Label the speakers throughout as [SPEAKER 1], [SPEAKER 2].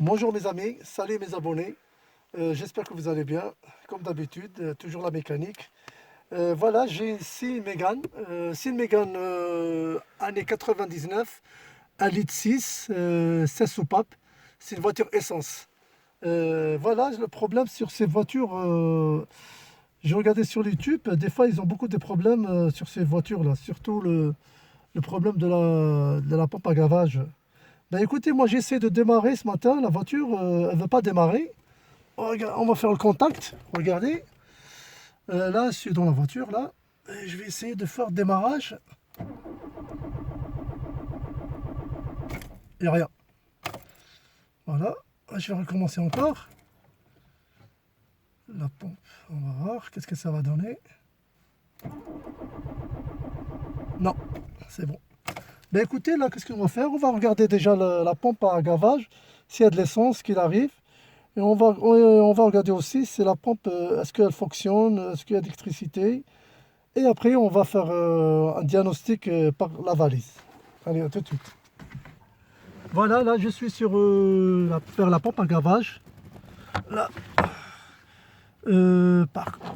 [SPEAKER 1] Bonjour mes amis, salut mes abonnés. J'espère que vous allez bien, comme d'habitude, toujours la mécanique. Voilà, j'ai ici une Mégane, c'est une Mégane année 99, 1,6 litre, 16 soupapes. C'est une voiture essence. Voilà, le problème sur ces voitures, j'ai regardé sur YouTube, des fois ils ont beaucoup de problèmes sur ces voitures-là, surtout le problème de la pompe à gavage. Ben écoutez, moi j'essaie de démarrer ce matin, la voiture, elle ne veut pas démarrer. On va faire le contact, regardez. Là, je suis dans la voiture, là. Et je vais essayer de faire le démarrage. Il n'y a rien. Voilà. Je vais recommencer encore. La pompe, on va voir. Qu'est-ce que ça va donner? Non, c'est bon. Ben écoutez, là, qu'est-ce qu'on va faire? On va regarder déjà la pompe à gavage, s'il y a de l'essence qui arrive. Et on va regarder aussi si la pompe, est-ce qu'elle fonctionne, est-ce qu'il y a d'électricité. Et après, on va faire un diagnostic par la valise. Allez, à tout de suite. Voilà, là, je suis sur faire la pompe à gavage. Là,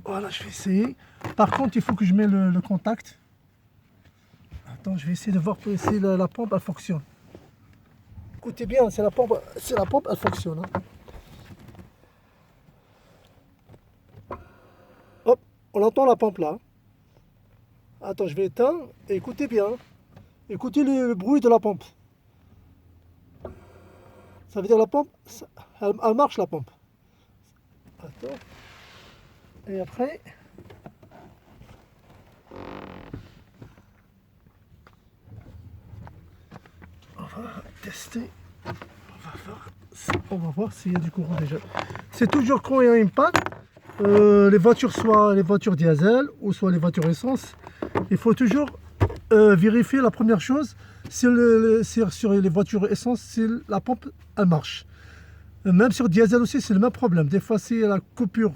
[SPEAKER 1] voilà, je vais essayer. Par contre, il faut que je mette le contact. Attends, je vais essayer de voir si la pompe, elle fonctionne. Écoutez bien, c'est la pompe, elle fonctionne. Hein. Hop, on entend la pompe là. Attends, je vais éteindre. Et écoutez bien. Écoutez le bruit de la pompe. Ça veut dire la pompe, elle marche la pompe. Attends. Et après, on va tester. On va voir s'il y a du courant déjà. C'est toujours quand il y a une panne, les voitures, soit les voitures diesel ou soit les voitures essence, il faut toujours vérifier la première chose, sur les voitures essence, si la pompe elle marche. Même sur diesel aussi, c'est le même problème. Des fois, si la coupure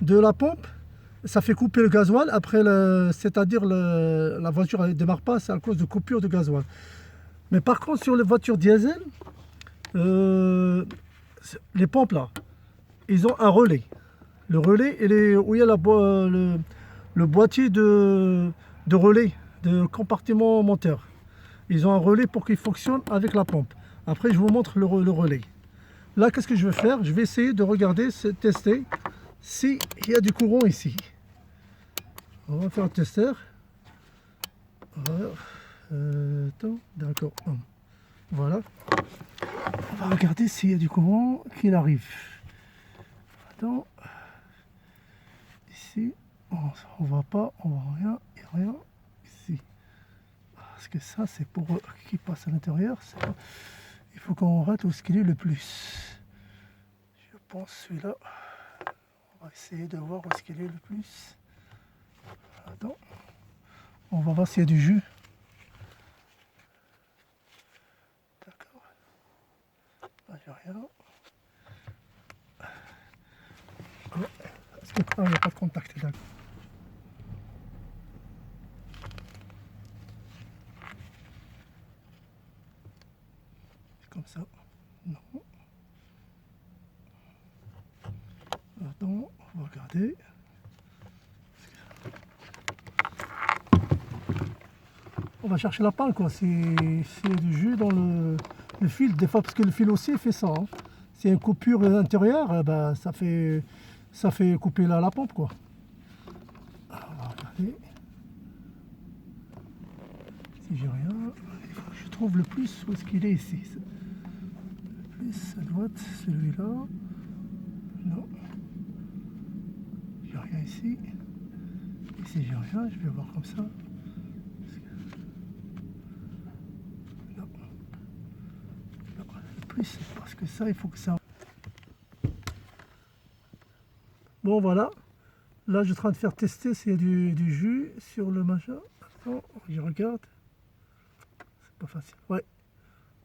[SPEAKER 1] de la pompe, ça fait couper le gasoil. Après, c'est-à-dire la voiture ne démarre pas, c'est à cause de coupure de gasoil. Mais par contre, sur les voitures diesel, les pompes là, ils ont un relais. Le relais, où il y a le boîtier de relais, de compartiment moteur. Ils ont un relais pour qu'il fonctionne avec la pompe. Après, je vous montre le relais. Là, qu'est-ce que je vais faire? Je vais essayer de regarder, tester s'il y a du courant ici. On va faire un testeur. Voilà. Attends, d'accord. Voilà. On va regarder s'il y a du courant qui arrive. Attends. Ici, on voit pas, on voit rien, il n'y a rien. Ici. Parce que ça, c'est pour qui passe à l'intérieur. Il faut qu'on rate où ce qu'il est le plus. Je pense celui-là. On va essayer de voir où est-ce qu'il est le plus. Attends. On va voir s'il y a du jus. D'accord. Là, j'ai rien. Parce que il n'y a pas de contact, d'accord. C'est comme ça. Non. Attends, on va regarder. On va chercher la panne, quoi. C'est du jus dans le fil. Des fois, parce que le fil aussi fait ça. Hein. S'il y a une coupure intérieure, ben, ça fait couper la pompe, quoi. Alors, on va regarder. Si j'ai rien, il faut que je trouve le plus où est-ce qu'il est ici. Le plus, ça doit être celui-là. Non. J'ai rien ici. Ici, j'ai rien. Je vais voir comme ça. Plus parce que ça, il faut que ça. Bon, voilà. Là, je suis en train de faire tester s'il y a du jus sur le machin. Attends, je regarde. C'est pas facile. Ouais.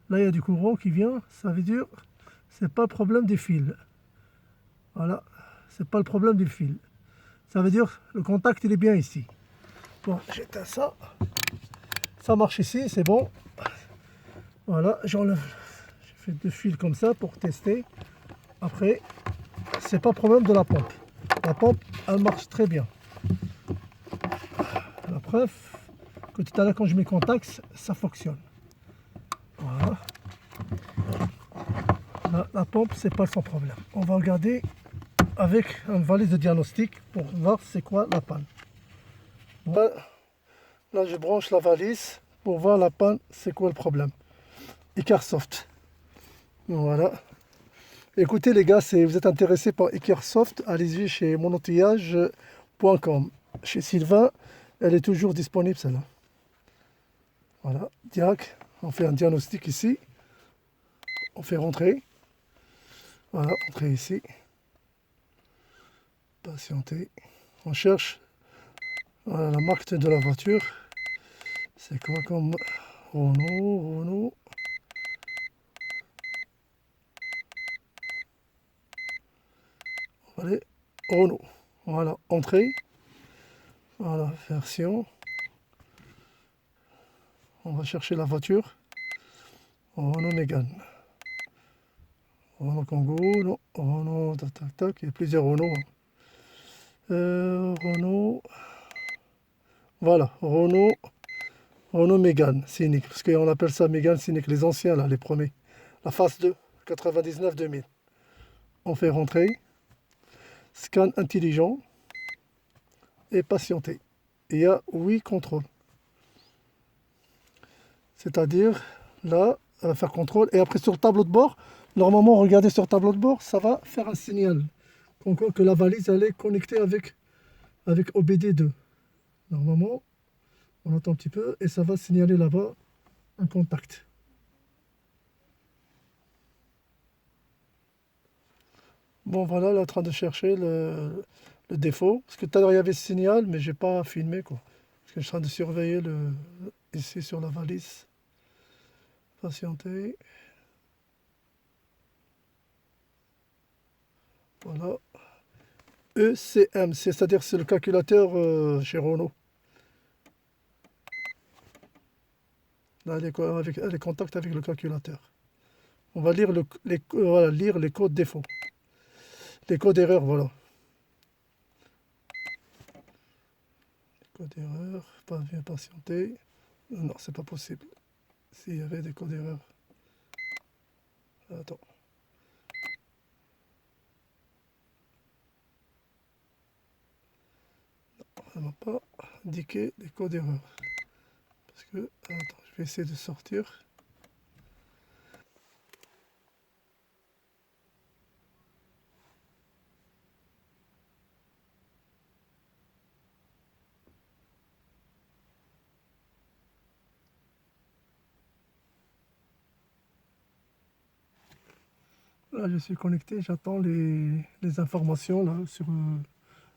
[SPEAKER 1] Là, il y a du courant qui vient. Ça veut dire, c'est pas le problème des fils. Voilà. C'est pas le problème des fils. Ça veut dire, le contact, il est bien ici. Bon, j'éteins ça. Ça marche ici, c'est bon. Voilà, j'enlève. Je fais 2 fils comme ça pour tester. Après, c'est pas problème de la pompe. La pompe, elle marche très bien. La preuve que tout à l'heure quand je mets contact, ça fonctionne. Voilà. La pompe, c'est pas son problème. On va regarder avec une valise de diagnostic pour voir c'est quoi la panne. Là, je branche la valise pour voir la panne, c'est quoi le problème. Icarsoft. Voilà. Écoutez les gars, si vous êtes intéressés par Icarsoft, allez-y chez monoutillage.com. Chez Sylvain, elle est toujours disponible celle-là. Voilà, Diac, on fait un diagnostic ici. On fait rentrer. Voilà, entrer ici. Patienter. On cherche voilà, la marque de la voiture. C'est quoi comme Renault. Allez, Renault. Voilà, entrée. Voilà, version. On va chercher la voiture. Renault Mégane. Renault Kangoo, non. Renault, tac. Il y a plusieurs Renault. Renault. Voilà, Renault Mégane, Scénic. Parce qu'on appelle ça Mégane Scénic, les anciens là, les premiers. La phase 2, 99-2000. On fait rentrer. Scan intelligent. Et patienter. Il y a 8 contrôles. C'est-à-dire, là, on va faire contrôle. Et après, sur le tableau de bord, normalement, regardez sur le tableau de bord, ça va faire un signal. Comme quoi que la valise, elle est connectée avec OBD2. Normalement, on attend un petit peu et ça va signaler là-bas un contact. Bon, voilà, là, en train de chercher le défaut. Parce que tout à l'heure, il y avait ce signal, mais j'ai pas filmé, quoi. Parce que je suis en train de surveiller ici sur la valise. Patienter. Voilà. ECM, c'est-à-dire c'est le calculateur chez Renault. Là, elle est contact avec le calculateur. On va lire voilà, lire les codes défauts. Les codes d'erreur, voilà. Code d'erreur, pas bien patienter. Non, c'est pas possible. S'il y avait des codes d'erreur. Attends. Ça ne m'a pas indiqué les codes d'erreur. Parce que, attends, je vais essayer de sortir. Là, je suis connecté, j'attends les informations là, sur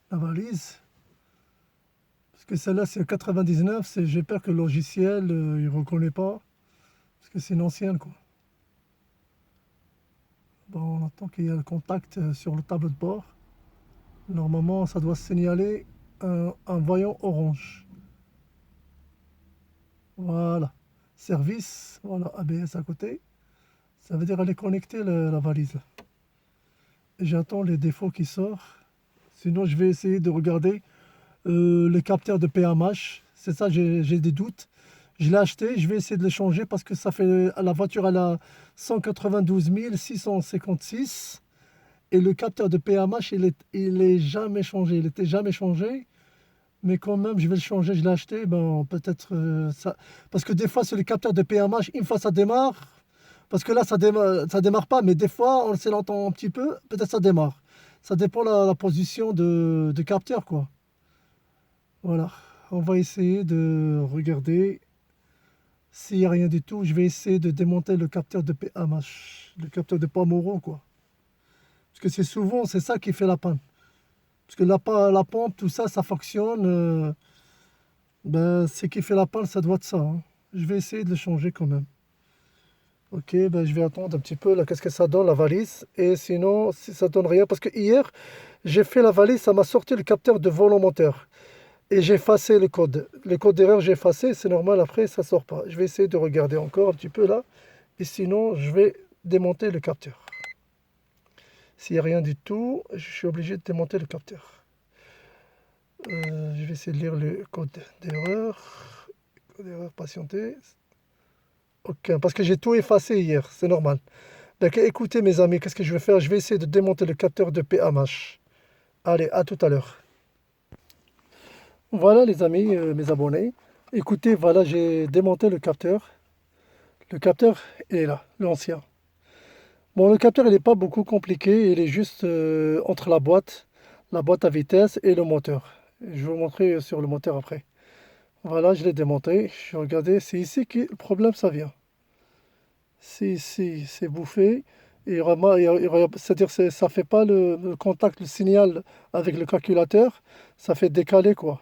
[SPEAKER 1] la valise. Parce que celle-là, c'est 99, j'ai peur que le logiciel, il ne reconnaît pas. Parce que c'est une ancienne, quoi. Bon, on attend qu'il y ait le contact sur le tableau de bord. Normalement, ça doit signaler un voyant orange. Voilà. Service, voilà, ABS à côté. Ça veut dire qu'elle est connectée, la valise. Et j'attends les défauts qui sortent. Sinon, je vais essayer de regarder le capteur de PMH. C'est ça, j'ai des doutes. Je l'ai acheté, je vais essayer de le changer parce que ça fait la voiture elle a 192 656 et le capteur de PMH il est jamais changé, il était jamais changé, mais quand même je vais le changer, je l'ai acheté, ben peut-être ça parce que des fois sur les capteurs de PMH, une fois ça démarre, parce que là ça démarre pas, mais des fois on se l'entend un petit peu, peut-être ça démarre. Ça dépend de la position de capteur quoi. Voilà, on va essayer de regarder. S'il n'y a rien du tout, je vais essayer de démonter le capteur de PMH, le capteur de Pomoro, quoi. Parce que c'est souvent, c'est ça qui fait la panne. Parce que la pompe, tout ça, ça fonctionne. Ben, ce qui fait la panne, ça doit être ça, hein. Je vais essayer de le changer quand même. Ok, ben, je vais attendre un petit peu, là, qu'est-ce que ça donne, la valise. Et sinon, si ça donne rien, parce que hier, j'ai fait la valise, ça m'a sorti le capteur de volant moteur. Et j'ai effacé le code. Le code d'erreur, j'ai effacé, c'est normal, après, ça sort pas. Je vais essayer de regarder encore un petit peu là. Et sinon, je vais démonter le capteur. S'il n'y a rien du tout, je suis obligé de démonter le capteur. Je vais essayer de lire le code d'erreur. Code d'erreur, patienter. Ok, parce que j'ai tout effacé hier, c'est normal. Donc écoutez mes amis, qu'est-ce que je vais faire? Je vais essayer de démonter le capteur de PMH. Allez, à tout à l'heure. Voilà les amis, mes abonnés. Écoutez, voilà, j'ai démonté le capteur. Le capteur est là, l'ancien. Bon, le capteur, il n'est pas beaucoup compliqué. Il est juste entre la boîte à vitesse et le moteur. Je vais vous montrer sur le moteur après. Voilà, je l'ai démonté. Je regardais, c'est ici que le problème, ça vient. C'est ici, c'est bouffé. Et c'est-à-dire que ça fait pas le contact, le signal avec le calculateur. Ça fait décaler, quoi.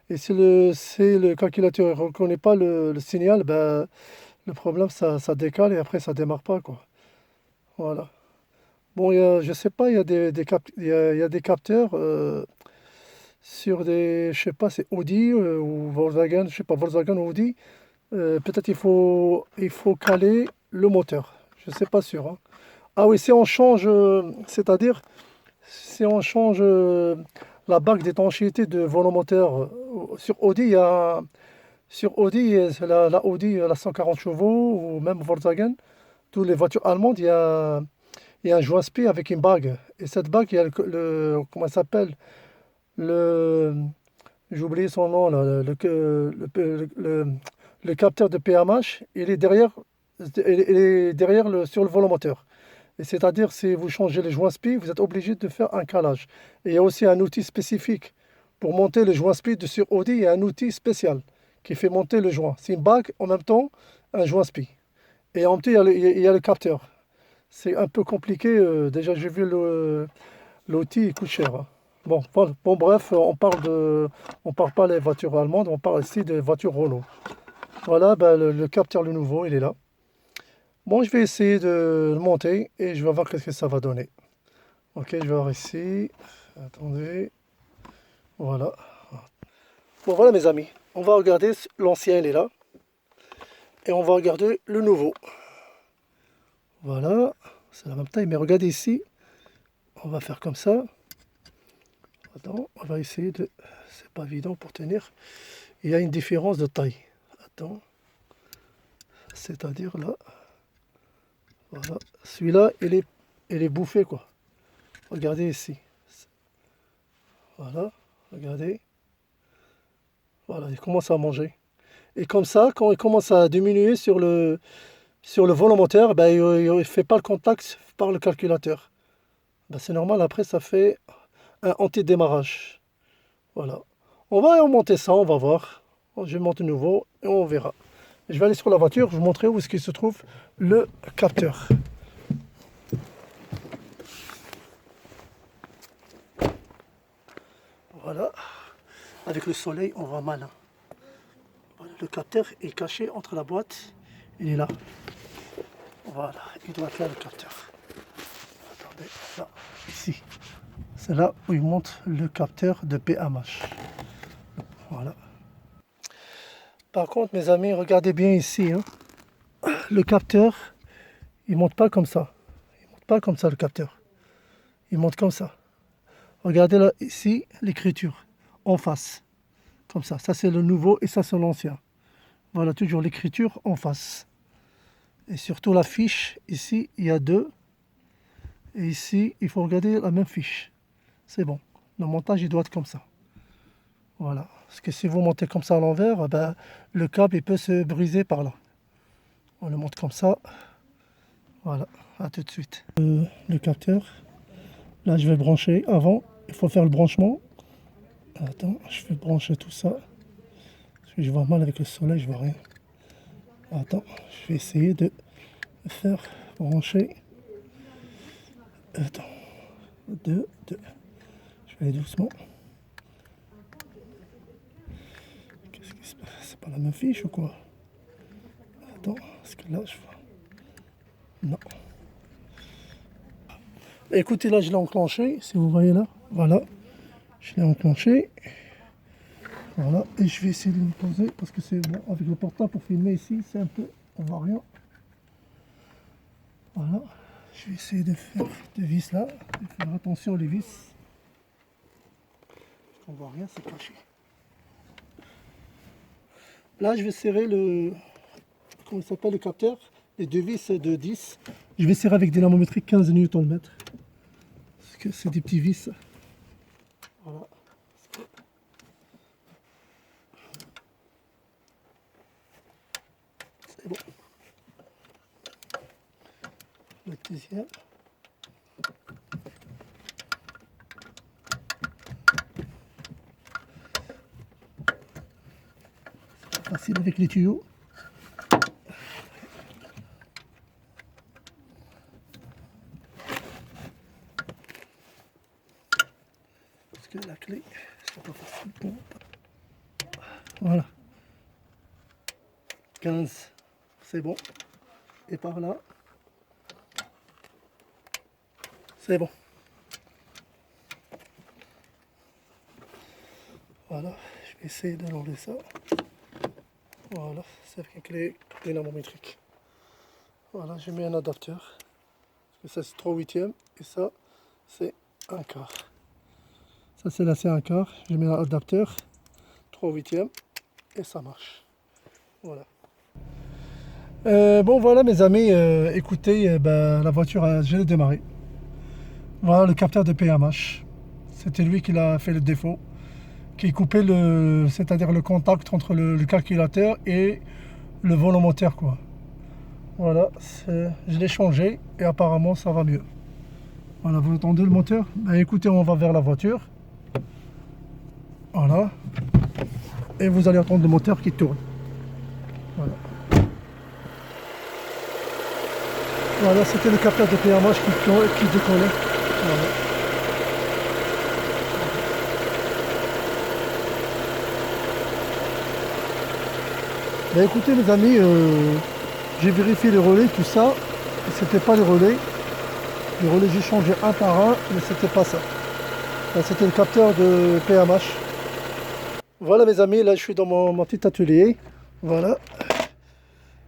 [SPEAKER 1] Et si le calculateur ne reconnaît pas le signal, ben, le problème, ça décale et après, ça démarre pas, quoi. Voilà. Bon, je sais pas, il y a des capteurs sur des, je sais pas, c'est Audi ou Volkswagen, je sais pas, Volkswagen ou Audi. Peut-être il faut caler le moteur. Je sais pas sûr, hein. Ah oui, si on change, c'est-à-dire, si on change la bague d'étanchéité de moteur sur Audi, sur Audi, la Audi, la 140 chevaux ou même Volkswagen, toutes les voitures allemandes, il y a un joint spi avec une bague. Et cette bague, il y a comment ça s'appelle? Le, j'ai oublié son nom, là, le capteur de PMH, il est derrière sur le volant moteur. Et c'est-à-dire, si vous changez les joints spi, vous êtes obligé de faire un calage. Et il y a aussi un outil spécifique pour monter les joints spi sur Audi. Il y a un outil spécial qui fait monter le joint. C'est une bague en même temps, un joint spi. Et en même temps, il y a le capteur. C'est un peu compliqué. Déjà, j'ai vu l'outil, il coûte cher, hein. Bon, bon, bref, on parle pas des voitures allemandes, on parle ici des voitures Renault. Voilà, ben, le capteur, le nouveau, il est là. Bon, je vais essayer de le monter et je vais voir ce que ça va donner. Ok, je vais voir ici. Attendez. Voilà. Bon, voilà mes amis. On va regarder, l'ancien, il est là. Et on va regarder le nouveau. Voilà. C'est la même taille, mais regardez ici. On va faire comme ça. Attends, on va essayer de... C'est pas évident pour tenir. Il y a une différence de taille. Attends. C'est-à-dire là. Voilà. Celui-là, il est bouffé, quoi. Regardez ici. Voilà. Regardez. Voilà, il commence à manger. Et comme ça, quand il commence à diminuer sur le volant moteur, ben, il ne fait pas le contact par le calculateur. Ben, c'est normal, après ça fait un anti-démarrage. Voilà. On va monter ça, on va voir. Je monte de nouveau et on verra. Je vais aller sur la voiture, je vous montrer où est-ce qu'il se trouve le capteur. Voilà. Avec le soleil, on voit mal, hein. Voilà, le capteur est caché entre la boîte. Il est là. Voilà, il doit être là le capteur. Attendez, là, ici. C'est là où il monte le capteur de PMH. Voilà. Par contre, mes amis, regardez bien ici, hein. Le capteur, il monte pas comme ça. Il monte pas comme ça le capteur. Il monte comme ça. Regardez là, ici, l'écriture, en face. Comme ça. Ça, c'est le nouveau et ça, c'est l'ancien. Voilà, toujours l'écriture en face. Et surtout la fiche, ici, il y a deux. Et ici, il faut regarder la même fiche. C'est bon. Le montage, il doit être comme ça. Voilà. Parce que si vous montez comme ça à l'envers, ben, le câble, il peut se briser par là. On le monte comme ça. Voilà. À tout de suite. Le capteur. Là, je vais brancher. Avant, il faut faire le branchement. Attends, je vais brancher tout ça. Parce que je vois mal avec le soleil, je vois rien. Attends, je vais essayer de faire brancher. Attends. Deux. Je vais aller doucement. Qu'est-ce qui se passe? C'est pas la même fiche ou quoi? Attends, parce que là, je vois. Non. Écoutez, là, je l'ai enclenché, si vous voyez là. Voilà. Je l'ai enclenché. Voilà. Et je vais essayer de me poser, parce que c'est bon, avec le portable pour filmer ici, c'est un peu... On voit rien. Voilà, je vais essayer de faire des vis là, de faire attention les vis. On voit rien, c'est caché. Là, je vais serrer le, comment il s'appelle, le capteur, les deux vis de 10. Je vais serrer avec dynamométrique 15 Nm. Parce que c'est des petits vis. Voilà. C'est bon. Le deuxième. C'est facile avec les tuyaux. Parce que la clé, c'est pas facile. Bon. Voilà. 15. C'est bon. Et par là. C'est bon. Voilà, je vais essayer d'enlever ça. Voilà, c'est avec une clé dynamométrique. Voilà, j'ai mis un adapteur. Parce que ça c'est 3/8 et ça c'est 1/4. Ça c'est là c'est 1/4. J'ai mis un adapteur 3/8 et ça marche. Voilà. Bon voilà mes amis, écoutez, ben, la voiture je l'ai démarré. Voilà le capteur de PMH. C'était lui qui l'a fait le défaut, qui coupait le, c'est-à-dire le contact entre le calculateur et le volant moteur quoi. Voilà, je l'ai changé et apparemment ça va mieux. Voilà, vous entendez le moteur? Ben, écoutez, on va vers la voiture. Voilà. Et vous allez entendre le moteur qui tourne. Voilà. Voilà, c'était le capteur de PMH qui décollait. Voilà. Ben écoutez les amis, j'ai vérifié les relais, tout ça, et c'était pas les relais. Les relais j'ai changé un par un, mais c'était pas ça. C'était le capteur de PMH. Voilà mes amis, là je suis dans mon petit atelier. Voilà.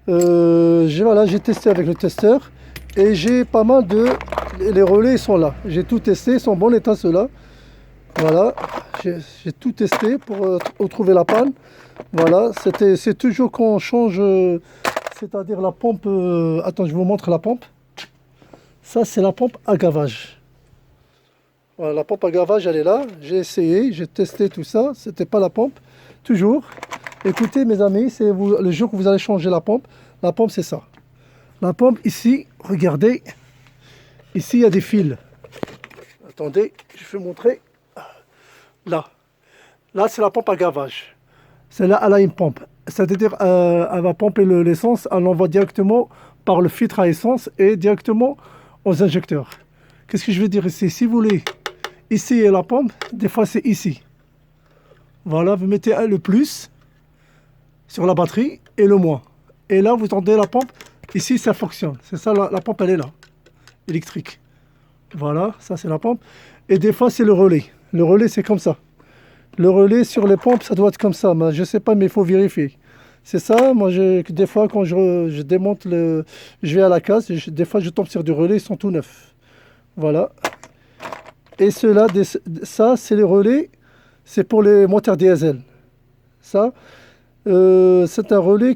[SPEAKER 1] J'ai testé avec le testeur et j'ai pas mal de... Les relais sont là. J'ai tout testé, ils sont en bon état ceux-là. Voilà. J'ai tout testé pour trouver la panne. Voilà. C'est toujours quand on change, c'est-à-dire la pompe... attends, je vous montre la pompe. Ça c'est la pompe à gavage. Voilà, la pompe à gavage elle est là. J'ai essayé, j'ai testé tout ça. C'était pas la pompe. Toujours. Écoutez mes amis, c'est le jour que vous allez changer la pompe c'est ça. La pompe ici, regardez, ici il y a des fils. Attendez, je vais vous montrer. Là, c'est la pompe à gavage. Celle-là, elle a une pompe. C'est-à-dire, elle va pomper l'essence, elle l'envoie directement par le filtre à essence et directement aux injecteurs. Qu'est-ce que je veux dire ici? Si vous voulez, ici est la pompe, des fois c'est ici. Voilà, vous mettez le plus sur la batterie et le moins. Et là, vous tendez la pompe. Ici, ça fonctionne. C'est ça, la pompe, elle est là. Électrique. Voilà, ça, c'est la pompe. Et des fois, c'est le relais. Le relais, c'est comme ça. Le relais sur les pompes, ça doit être comme ça. Mais je sais pas, mais il faut vérifier. C'est ça. Moi, des fois, quand je démonte je vais à la casse. Des fois, je tombe sur du relais. Ils sont tout neufs. Voilà. Et ceux-là, ça, c'est les relais. C'est pour les moteurs diesel. Ça. C'est un relais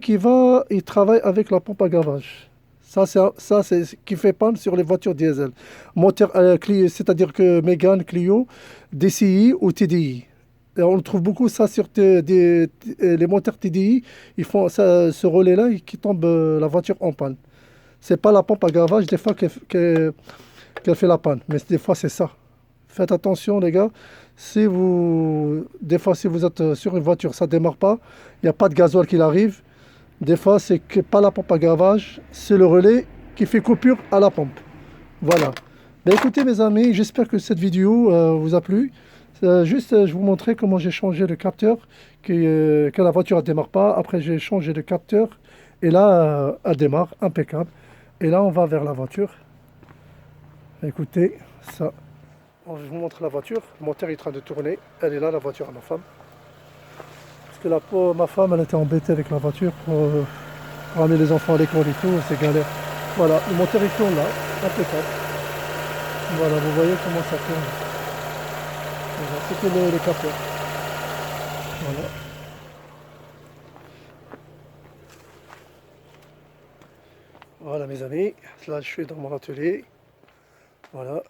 [SPEAKER 1] il travaille avec la pompe à gavage. Ça c'est ce qui fait panne sur les voitures diesel. Moteur c'est-à-dire que Mégane, Clio, DCI ou TDI. Et on trouve beaucoup ça sur les moteurs TDI. Ils font ça, ce relais-là qui tombe la voiture en panne. C'est pas la pompe à gavage des fois qu'elle fait la panne, mais des fois c'est ça. Faites attention les gars. Des fois, si vous êtes sur une voiture, ça ne démarre pas, il n'y a pas de gasoil qui arrive. Des fois, c'est que pas la pompe à gavage, c'est le relais qui fait coupure à la pompe. Voilà. Ben, écoutez mes amis, j'espère que cette vidéo vous a plu. Je vous montrer comment j'ai changé le capteur, que la voiture ne démarre pas. Après, j'ai changé le capteur et là, elle démarre, impeccable. Et là, on va vers la voiture. Écoutez, ça. Je vous montre la voiture, le moteur est en train de tourner, elle est là la voiture à ma femme. Parce que ma femme elle était embêtée avec la voiture pour ramener les enfants à l'école et tout, c'est galère. Voilà, le moteur il tourne là, impeccable. Voilà, vous voyez comment ça tourne. Voilà, c'était le capot. Voilà. Voilà mes amis, là je suis dans mon atelier. Voilà.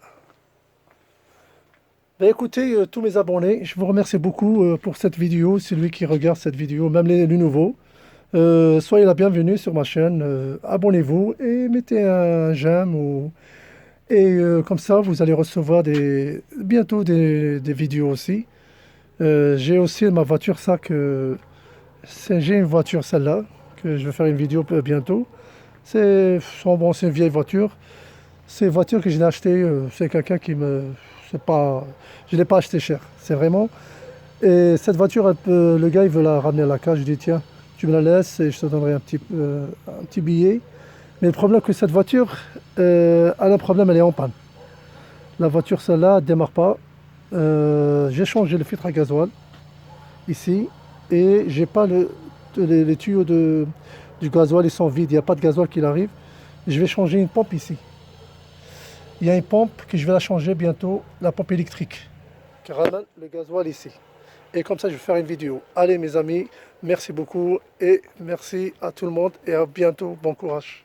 [SPEAKER 1] Ben, écoutez, tous mes abonnés, je vous remercie beaucoup pour cette vidéo. C'est lui qui regarde cette vidéo, même les nouveaux. Soyez la bienvenue sur ma chaîne. Abonnez-vous et mettez un j'aime. Comme ça, vous allez recevoir bientôt des vidéos aussi. J'ai aussi ma voiture, j'ai une voiture, celle-là, que je vais faire une vidéo bientôt. Bon, c'est une vieille voiture. C'est une voiture que j'ai achetée, c'est quelqu'un qui me... C'est pas, je ne l'ai pas acheté cher, c'est vraiment... Et cette voiture, le gars, il veut la ramener à la cage. Je dis, tiens, tu me la laisses et je te donnerai un petit billet. Mais le problème, que cette voiture, elle a un problème, elle est en panne. La voiture, celle-là, elle ne démarre pas. J'ai changé le filtre à gasoil, ici. Et j'ai pas les tuyaux du gasoil, ils sont vides. Il n'y a pas de gasoil qui arrive. Je vais changer une pompe ici. Il y a une pompe que je vais la changer bientôt, la pompe électrique, qui ramène le gasoil ici. Et comme ça, je vais faire une vidéo. Allez mes amis, merci beaucoup et merci à tout le monde et à bientôt. Bon courage.